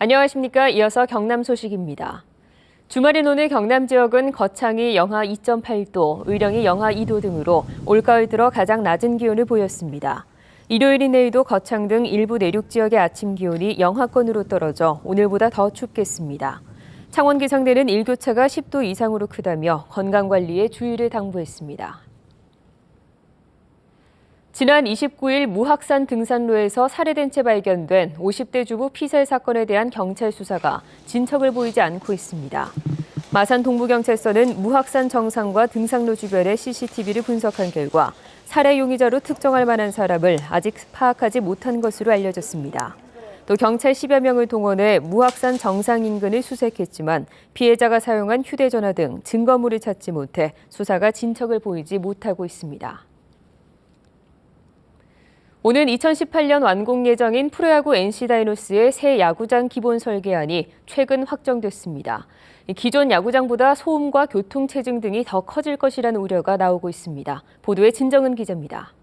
안녕하십니까. 이어서 경남 소식입니다. 주말인 오늘 경남 지역은 거창이 영하 2.8도, 의령이 영하 2도 등으로 올가을 들어 가장 낮은 기온을 보였습니다. 일요일인 내일도 거창 등 일부 내륙 지역의 아침 기온이 영하권으로 떨어져 오늘보다 더 춥겠습니다. 창원기상대는 일교차가 10도 이상으로 크다며 건강관리에 주의를 당부했습니다. 지난 29일 무학산 등산로에서 살해된 채 발견된 50대 주부 피살 사건에 대한 경찰 수사가 진척을 보이지 않고 있습니다. 마산 동부경찰서는 무학산 정상과 등산로 주변의 CCTV를 분석한 결과 살해 용의자로 특정할 만한 사람을 아직 파악하지 못한 것으로 알려졌습니다. 또 경찰 10여 명을 동원해 무학산 정상 인근을 수색했지만 피해자가 사용한 휴대전화 등 증거물을 찾지 못해 수사가 진척을 보이지 못하고 있습니다. 오는 2018년 완공 예정인 프로야구 NC다이노스의 새 야구장 기본 설계안이 최근 확정됐습니다. 기존 야구장보다 소음과 교통체증 등이 더 커질 것이라는 우려가 나오고 있습니다. 보도에 진정은 기자입니다.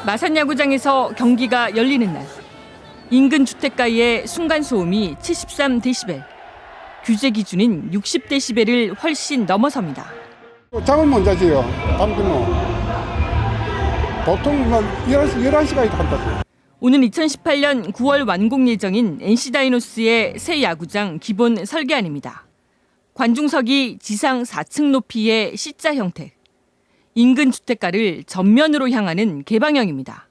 마산 야구장에서 경기가 열리는 날, 인근 주택가의 순간 소음이 73데시벨, 규제 기준인 60데시벨을 훨씬 넘어섭니다. 잠은 못 자지요. 밤새면. 보통 11시까지 한다고. 오는 2018년 9월 완공 예정인 NC다이노스의 새 야구장 기본 설계안입니다. 관중석이 지상 4층 높이의 C자 형태, 인근 주택가를 전면으로 향하는 개방형입니다.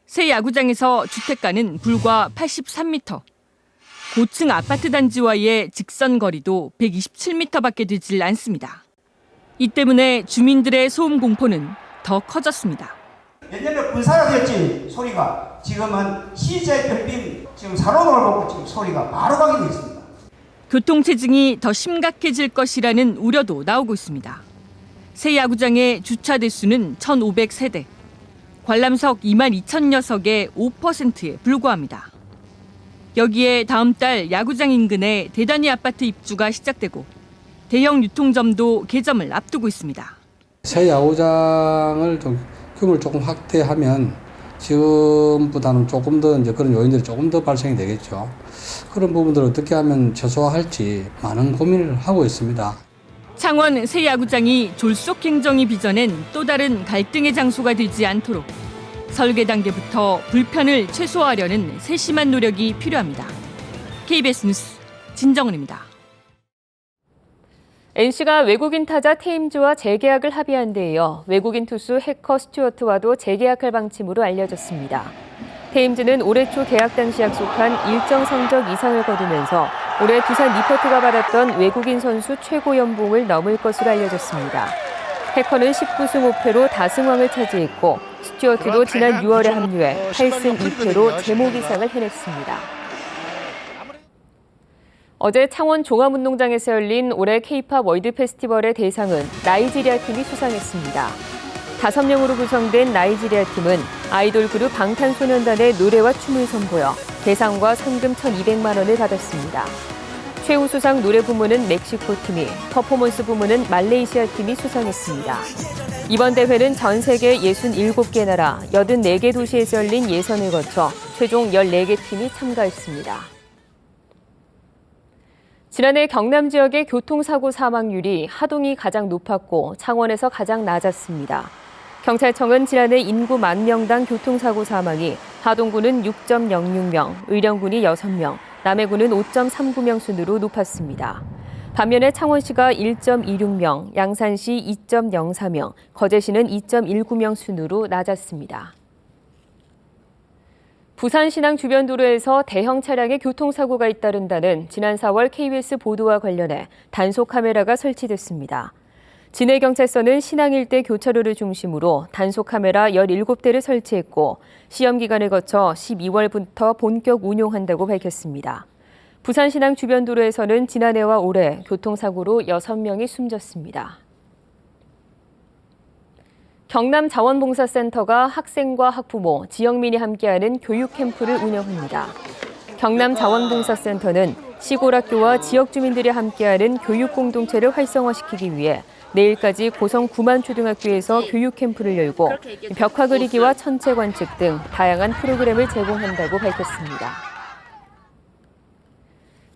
새 야구장에서 주택가는 불과 83m, 고층 아파트 단지와의 직선 거리도 127m밖에 되질 않습니다. 이 때문에 주민들의 소음 공포는 더 커졌습니다. 예전에 군사가 되었지 소리가 지금은 시제 별빛 지금 사로노를 보고 지금 소리가 바로 가게 되어 있습니다. 교통체증이 더 심각해질 것이라는 우려도 나오고 있습니다. 새 야구장의 주차 대수는 1,500세대, 관람석 22,000여석의 5%에 불과합니다. 여기에 다음 달 야구장 인근에 대단위 아파트 입주가 시작되고 대형 유통점도 개점을 앞두고 있습니다. 새 야구장을 규모를 조금 확대하면 지금보다는 조금 더 그런 요인들이 조금 더 발생이 되겠죠. 그런 부분들을 어떻게 하면 최소화할지 많은 고민을 하고 있습니다. 창원 새 야구장이 졸속 행정이 빚어낸 또 다른 갈등의 장소가 되지 않도록 설계 단계부터 불편을 최소화하려는 세심한 노력이 필요합니다. KBS 뉴스 진정은입니다. NC가 외국인 타자 테임즈와 재계약을 합의한 데 이어 외국인 투수 해커 스튜어트와도 재계약할 방침으로 알려졌습니다. 테임즈는 올해 초 계약 당시 약속한 일정 성적 이상을 거두면서 올해 두산 리포트가 받았던 외국인 선수 최고 연봉을 넘을 것으로 알려졌습니다. 해커는 19승 5패로 다승왕을 차지했고 스튜어트도 지난 6월에 합류해 8승 2패로 제목 이상을 해냈습니다. 어제 창원 종합운동장에서 열린 올해 K-팝 월드 페스티벌의 대상은 나이지리아 팀이 수상했습니다. 5명으로 구성된 나이지리아 팀은 아이돌 그룹 방탄소년단의 노래와 춤을 선보여 대상과 상금 1,200만 원을 받았습니다. 최우수상 노래 부문은 멕시코 팀이, 퍼포먼스 부문은 말레이시아 팀이 수상했습니다. 이번 대회는 전 세계 67개 나라 84개 도시에서 열린 예선을 거쳐 최종 14개 팀이 참가했습니다. 지난해 경남 지역의 교통사고 사망률이 하동이 가장 높았고 창원에서 가장 낮았습니다. 경찰청은 지난해 인구 10,000명당 교통사고 사망이 하동구는 6.06명, 의령군이 6명, 남해군은 5.39명 순으로 높았습니다. 반면에 창원시가 1.26명, 양산시 2.04명, 거제시는 2.19명 순으로 낮았습니다. 부산 신항 주변 도로에서 대형 차량의 교통사고가 잇따른다는 지난 4월 KBS 보도와 관련해 단속 카메라가 설치됐습니다. 진해경찰서는 신항 일대 교차로를 중심으로 단속 카메라 17대를 설치했고 시험 기간을 거쳐 12월부터 본격 운용한다고 밝혔습니다. 부산 신항 주변 도로에서는 지난해와 올해 교통사고로 6명이 숨졌습니다. 경남자원봉사센터가 학생과 학부모, 지역민이 함께하는 교육 캠프를 운영합니다. 경남자원봉사센터는 시골 학교와 지역 주민들이 함께하는 교육 공동체를 활성화시키기 위해 내일까지 고성 구만초등학교에서 교육 캠프를 열고 벽화 그리기와 천체 관측 등 다양한 프로그램을 제공한다고 밝혔습니다.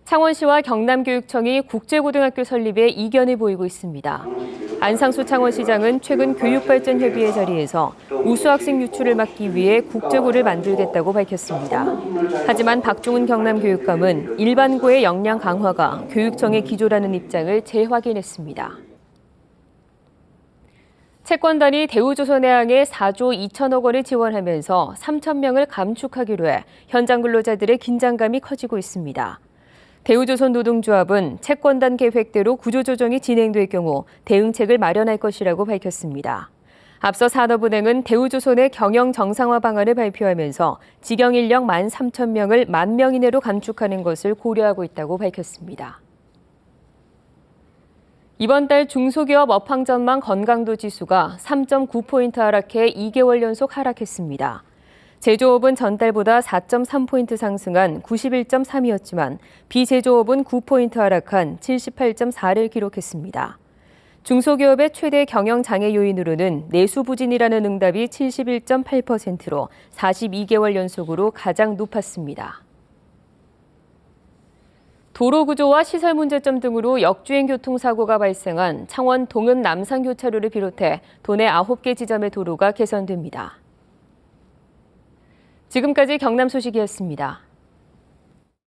창원시와 경남교육청이 국제고등학교 설립에 이견을 보이고 있습니다. 안상수 창원시장은 최근 교육발전협의회 자리에서 우수학생 유출을 막기 위해 국제고를 만들겠다고 밝혔습니다. 하지만 박종훈 경남교육감은 일반고의 역량 강화가 교육청의 기조라는 입장을 재확인했습니다. 채권단이 대우조선해양에 4조 2천억 원을 지원하면서 3천 명을 감축하기로 해 현장 근로자들의 긴장감이 커지고 있습니다. 대우조선 노동조합은 채권단 계획대로 구조조정이 진행될 경우 대응책을 마련할 것이라고 밝혔습니다. 앞서 산업은행은 대우조선의 경영 정상화 방안을 발표하면서 직영 인력 13,000명을 10,000명 이내로 감축하는 것을 고려하고 있다고 밝혔습니다. 이번 달 중소기업 업황 전망 건강도 지수가 3.9포인트 하락해 2개월 연속 하락했습니다. 제조업은 전달보다 4.3포인트 상승한 91.3이었지만 비제조업은 9포인트 하락한 78.4를 기록했습니다. 중소기업의 최대 경영 장애 요인으로는 내수 부진이라는 응답이 71.8%로 42개월 연속으로 가장 높았습니다. 도로 구조와 시설 문제점 등으로 역주행 교통사고가 발생한 창원 동은 남산교차로를 비롯해 도내 9개 지점의 도로가 개선됩니다. 지금까지 경남 소식이었습니다.